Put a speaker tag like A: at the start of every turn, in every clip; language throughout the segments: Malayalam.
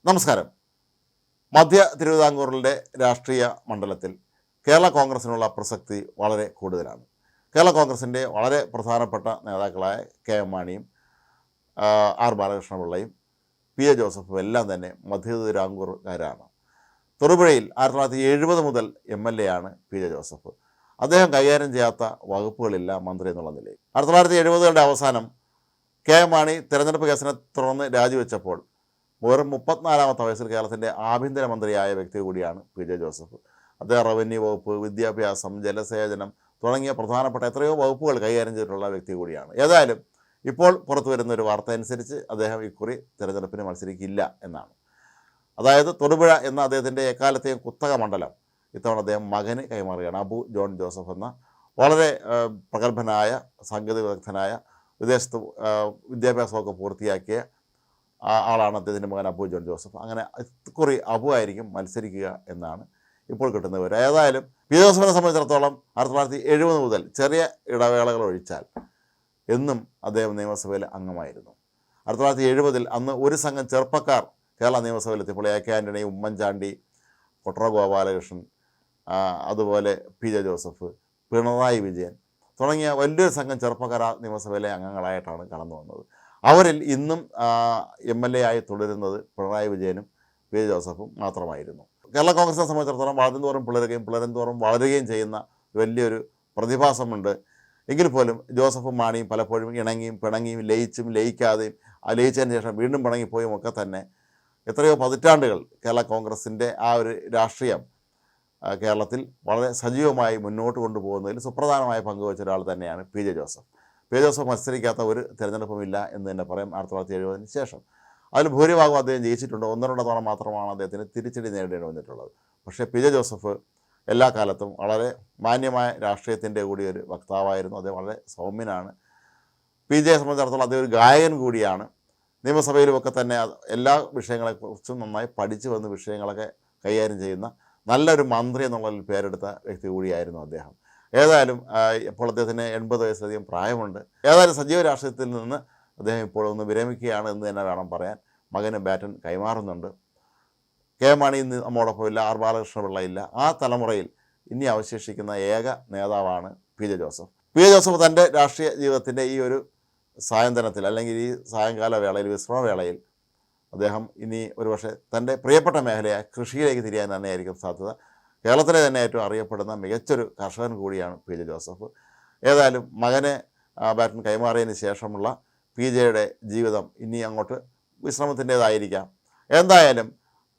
A: നമസ്കാരം. മധ്യ തിരുവിതാംകൂറിലെ രാഷ്ട്രീയ മണ്ഡലത്തിൽ കേരള കോൺഗ്രസിനുള്ള പ്രസക്തി വളരെ കൂടുതലാണ്. കേരള കോൺഗ്രസിൻ്റെ വളരെ പ്രധാനപ്പെട്ട നേതാക്കളായ കെ എം മാണിയും ആർ ബാലകൃഷ്ണപിള്ളയും പി എ ജോസഫും എല്ലാം തന്നെ മധ്യ തിരുവിതാംകൂറുകാരാണ്. തൊടുപുഴയിൽ 1970 മുതൽ MLA ആണ് പി ജെ ജോസഫ്. അദ്ദേഹം കൈകാര്യം ചെയ്യാത്ത വകുപ്പുകളില്ല മന്ത്രി എന്നുള്ള നിലയിൽ. 1970കളുടെ അവസാനം കെ എം മാണി തെരഞ്ഞെടുപ്പ് കേസിനെ തുടർന്ന് രാജിവെച്ചപ്പോൾ വെറും 34-ാമത്തെ വയസ്സിൽ കേരളത്തിൻ്റെ ആഭ്യന്തരമന്ത്രിയായ വ്യക്തി കൂടിയാണ് പി ജെ ജോസഫ്. അദ്ദേഹം റവന്യൂ വകുപ്പ്, വിദ്യാഭ്യാസം, ജലസേചനം തുടങ്ങിയ പ്രധാനപ്പെട്ട എത്രയോ വകുപ്പുകൾ കൈകാര്യം ചെയ്തിട്ടുള്ള വ്യക്തി കൂടിയാണ്. ഏതായാലും ഇപ്പോൾ പുറത്തു വരുന്ന ഒരു വാർത്ത അനുസരിച്ച് അദ്ദേഹം ഇക്കുറി തെരഞ്ഞെടുപ്പിന് മത്സരിക്കില്ല എന്നാണ്. അതായത് തൊടുപുഴ എന്ന അദ്ദേഹത്തിൻ്റെ എക്കാലത്തെയും കുത്തക മണ്ഡലം ഇത്തവണ അദ്ദേഹം മകന് കൈമാറുകയാണ്. അബു ജോൺ ജോസഫ് എന്ന വളരെ പ്രഗത്ഭനായ സാങ്കേതിക വിദഗ്ധനായ വിദേശത്ത് വിദ്യാഭ്യാസമൊക്കെ പൂർത്തിയാക്കിയ ആളാണ് അദ്ദേഹത്തിൻ്റെ മകൻ അബു ജോൺ ജോസഫ്. അങ്ങനെ ഇക്കുറി അബു ആയിരിക്കും മത്സരിക്കുക എന്നാണ് ഇപ്പോൾ കിട്ടുന്ന വിവരം. ഏതായാലും പി ജോസഫിനെ സംബന്ധിച്ചിടത്തോളം 1970 മുതൽ ചെറിയ ഇടവേളകൾ ഒഴിച്ചാൽ എന്നും അദ്ദേഹം നിയമസഭയിൽ അംഗമായിരുന്നു. 1970 അന്ന് ഒരു സംഘം ചെറുപ്പക്കാർ കേരള നിയമസഭയിൽ എത്തിയപ്പോൾ എ കെ ആൻ്റണി, ഉമ്മൻചാണ്ടി, കൊട്ര ഗോപാലകൃഷ്ണൻ, അതുപോലെ P J Joseph, Pinarayi Vijayan തുടങ്ങിയ വലിയൊരു സംഘം ചെറുപ്പക്കാർ ആ നിയമസഭയിലെ അംഗങ്ങളായിട്ടാണ് കടന്നു വന്നത്. അവരിൽ ഇന്നും MLA ആയി തുടരുന്നത് പിണറായി വിജയനും പി ജെ ജോസഫും മാത്രമായിരുന്നു. കേരള കോൺഗ്രസിനെ സംബന്ധിച്ചിടത്തോളം വളരുന്തോറും പിളരുകയും വളരുകയും ചെയ്യുന്ന വലിയൊരു പ്രതിഭാസമുണ്ട്. എങ്കിൽ പോലും ജോസഫും മാണിയും പലപ്പോഴും ഇണങ്ങിയും പിണങ്ങിയും ലയിച്ചും ലയിക്കാതെയും ലയിച്ചതിന് ശേഷം വീണ്ടും പിണങ്ങിപ്പോയും ഒക്കെ തന്നെ എത്രയോ പതിറ്റാണ്ടുകൾ കേരള കോൺഗ്രസിൻ്റെ ആ ഒരു രാഷ്ട്രീയം കേരളത്തിൽ വളരെ സജീവമായി മുന്നോട്ട് കൊണ്ടുപോകുന്നതിൽ സുപ്രധാനമായ പങ്കുവച്ച ഒരാൾ തന്നെയാണ് P J Joseph. P J Joseph മത്സരിക്കാത്ത ഒരു തിരഞ്ഞെടുപ്പുമില്ല എന്ന് തന്നെ പറയാം 1970 ശേഷം. അതിൽ ഭൂരിഭാഗം അദ്ദേഹം ജയിച്ചിട്ടുണ്ട്. 1-2 തവണ മാത്രമാണ് അദ്ദേഹത്തിന് തിരിച്ചടി നേരിടേണ്ടി വന്നിട്ടുള്ളത്. പക്ഷേ പി ജെ ജോസഫ് എല്ലാ കാലത്തും വളരെ മാന്യമായ രാഷ്ട്രീയത്തിൻ്റെ കൂടി ഒരു വക്താവായിരുന്നു. അദ്ദേഹം വളരെ സൗമ്യനാണ്. പി ജെയെ സംബന്ധിച്ചിടത്തോളം അദ്ദേഹം ഒരു ഗായകൻ കൂടിയാണ്. നിയമസഭയിലുമൊക്കെ തന്നെ എല്ലാ വിഷയങ്ങളെക്കുറിച്ചും നന്നായി പഠിച്ചു വന്ന വിഷയങ്ങളൊക്കെ കൈകാര്യം ചെയ്യുന്ന നല്ലൊരു മന്ത്രി എന്നുള്ളതിൽ പേരെടുത്ത വ്യക്തി കൂടിയായിരുന്നു അദ്ദേഹം. ഏതായാലും ഇപ്പോൾ അദ്ദേഹത്തിന് 80 വയസ്സിലധികം പ്രായമുണ്ട്. ഏതായാലും സജീവ രാഷ്ട്രീയത്തിൽ നിന്ന് അദ്ദേഹം ഇപ്പോൾ ഒന്ന് വിരമിക്കുകയാണ് എന്ന് തന്നെ വേണം പറയാൻ. മകന് ബാറ്റൺ കൈമാറുന്നുണ്ട്. കെ മാണി ഇന്ന് നമ്മോടൊപ്പം ഇല്ല, ആർ ബാലകൃഷ്ണപിള്ള ഇല്ല. ആ തലമുറയിൽ ഇനി അവശേഷിക്കുന്ന ഏക നേതാവാണ് P J Joseph. P J Joseph തൻ്റെ രാഷ്ട്രീയ ജീവിതത്തിൻ്റെ ഈ ഒരു സായന്തനത്തിൽ അല്ലെങ്കിൽ ഈ സായങ്കാല വേളയിൽ, വിശ്രമവേളയിൽ അദ്ദേഹം ഇനി ഒരുപക്ഷെ തൻ്റെ പ്രിയപ്പെട്ട മേഖലയായ കൃഷിയിലേക്ക് തിരിയാൻ തന്നെയായിരിക്കും സാധ്യത. കേരളത്തിലെ തന്നെ ഏറ്റവും അറിയപ്പെടുന്ന മികച്ചൊരു കർഷകൻ കൂടിയാണ് പി ജെ ജോസഫ്. ഏതായാലും മകനെ ബാറ്റൺ കൈമാറിയതിന് ശേഷമുള്ള പി ജെയുടെ ജീവിതം ഇനി അങ്ങോട്ട് വിശ്രമത്തിൻ്റേതായിരിക്കാം. എന്തായാലും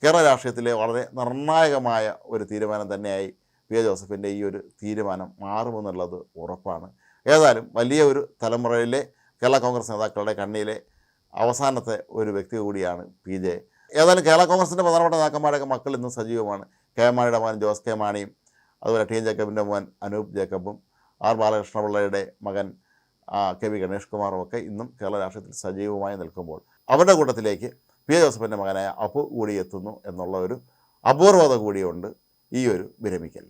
A: കേരള രാഷ്ട്രീയത്തിലെ വളരെ നിർണായകമായ ഒരു തീരുമാനം തന്നെയായി പി ജെ ജോസഫിൻ്റെ ഈ ഒരു തീരുമാനം മാറുമെന്നുള്ളത് ഉറപ്പാണ്. ഏതായാലും വലിയ ഒരു തലമുറയിലെ കേരള കോൺഗ്രസ് നേതാക്കളുടെ കണ്ണിയിലെ അവസാനത്തെ ഒരു വ്യക്തി കൂടിയാണ് പി ജെ. ഏതായാലും കേരള കോൺഗ്രസിൻ്റെ പ്രധാനപ്പെട്ട നേതാക്കന്മാരൊക്കെ മക്കൾ ഇന്നും സജീവമാണ്. കെ മാണിയുടെ മകൻ ജോസ് കെ മാണിയും അതുപോലെ ടി എൻ ജേക്കബിൻ്റെ മകൻ അനൂപ് ജേക്കബും ആർ ബാലകൃഷ്ണപിള്ളയുടെ മകൻ കെ വി ഗണേഷ് കുമാറും ഒക്കെ ഇന്നും കേരള രാഷ്ട്രീയത്തിൽ സജീവമായി നിൽക്കുമ്പോൾ അവരുടെ കൂട്ടത്തിലേക്ക് പി ജെ ജോസഫിൻ്റെ മകനായ അപ്പു കൂടി എത്തുന്നു എന്നുള്ള ഒരു അപൂർവത കൂടിയുണ്ട് ഈ ഒരു വിരമിക്കൽ.